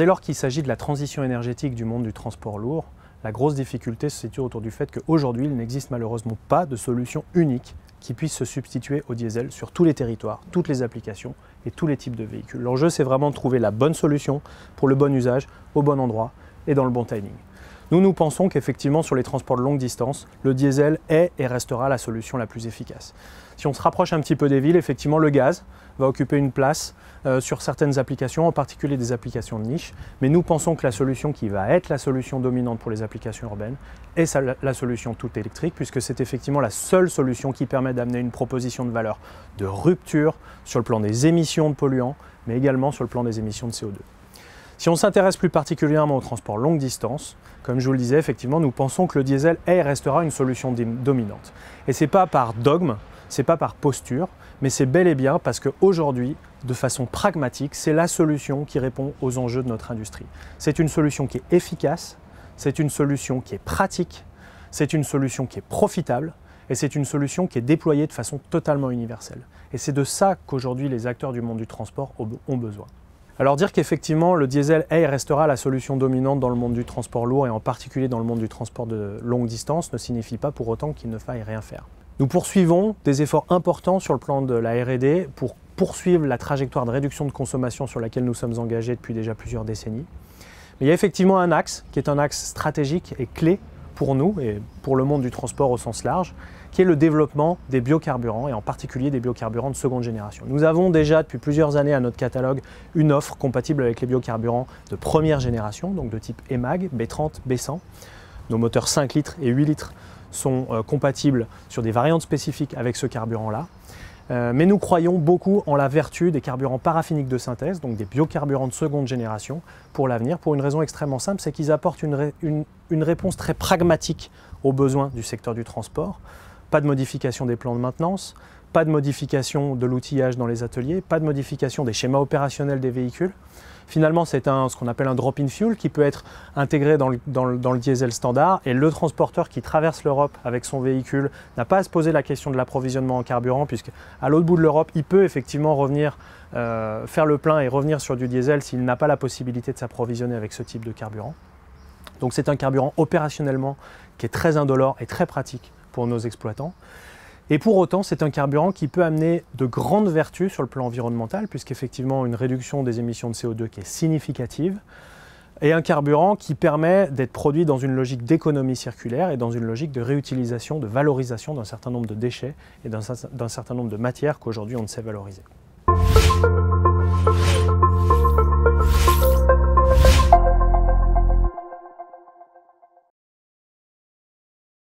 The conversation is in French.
Dès lors qu'il s'agit de la transition énergétique du monde du transport lourd, la grosse difficulté se situe autour du fait qu'aujourd'hui, il n'existe malheureusement pas de solution unique qui puisse se substituer au diesel sur tous les territoires, toutes les applications et tous les types de véhicules. L'enjeu, c'est vraiment de trouver la bonne solution pour le bon usage, au bon endroit et dans le bon timing. Nous pensons qu'effectivement, sur les transports de longue distance, le diesel est et restera la solution la plus efficace. Si on se rapproche un petit peu des villes, effectivement, le gaz va occuper une place sur certaines applications, en particulier des applications de niche. Mais nous pensons que la solution qui va être la solution dominante pour les applications urbaines est la solution toute électrique, puisque c'est effectivement la seule solution qui permet d'amener une proposition de valeur de rupture sur le plan des émissions de polluants, mais également sur le plan des émissions de CO2. Si on s'intéresse plus particulièrement au transport longue distance, comme je vous le disais, effectivement, nous pensons que le diesel est et restera une solution dominante. Et ce n'est pas par dogme, ce n'est pas par posture, mais c'est bel et bien parce qu'aujourd'hui, de façon pragmatique, c'est la solution qui répond aux enjeux de notre industrie. C'est une solution qui est efficace, c'est une solution qui est pratique, c'est une solution qui est profitable et c'est une solution qui est déployée de façon totalement universelle. Et c'est de ça qu'aujourd'hui les acteurs du monde du transport ont besoin. Alors dire qu'effectivement le diesel est et restera la solution dominante dans le monde du transport lourd et en particulier dans le monde du transport de longue distance ne signifie pas pour autant qu'il ne faille rien faire. Nous poursuivons des efforts importants sur le plan de la R&D pour poursuivre la trajectoire de réduction de consommation sur laquelle nous sommes engagés depuis déjà plusieurs décennies. Mais il y a effectivement un axe qui est un axe stratégique et clé pour nous et pour le monde du transport au sens large, qui est le développement des biocarburants et en particulier des biocarburants de seconde génération. Nous avons déjà depuis plusieurs années à notre catalogue une offre compatible avec les biocarburants de première génération, donc de type EMAG, B30, B100. Nos moteurs 5 litres et 8 litres sont compatibles sur des variantes spécifiques avec ce carburant-là. Mais nous croyons beaucoup en la vertu des carburants paraffiniques de synthèse, donc des biocarburants de seconde génération, pour l'avenir, pour une raison extrêmement simple, c'est qu'ils apportent une réponse très pragmatique aux besoins du secteur du transport. Pas de modification des plans de maintenance, pas de modification de l'outillage dans les ateliers, pas de modification des schémas opérationnels des véhicules. Finalement, c'est ce qu'on appelle un drop-in fuel qui peut être intégré dans le diesel standard et le transporteur qui traverse l'Europe avec son véhicule n'a pas à se poser la question de l'approvisionnement en carburant puisqu'à l'autre bout de l'Europe, il peut effectivement revenir faire le plein et revenir sur du diesel s'il n'a pas la possibilité de s'approvisionner avec ce type de carburant. Donc c'est un carburant opérationnellement qui est très indolore et très pratique pour nos exploitants. Et pour autant, c'est un carburant qui peut amener de grandes vertus sur le plan environnemental, puisqu'effectivement une réduction des émissions de CO2 qui est significative, et un carburant qui permet d'être produit dans une logique d'économie circulaire et dans une logique de réutilisation, de valorisation d'un certain nombre de déchets et d'un certain nombre de matières qu'aujourd'hui on ne sait valoriser.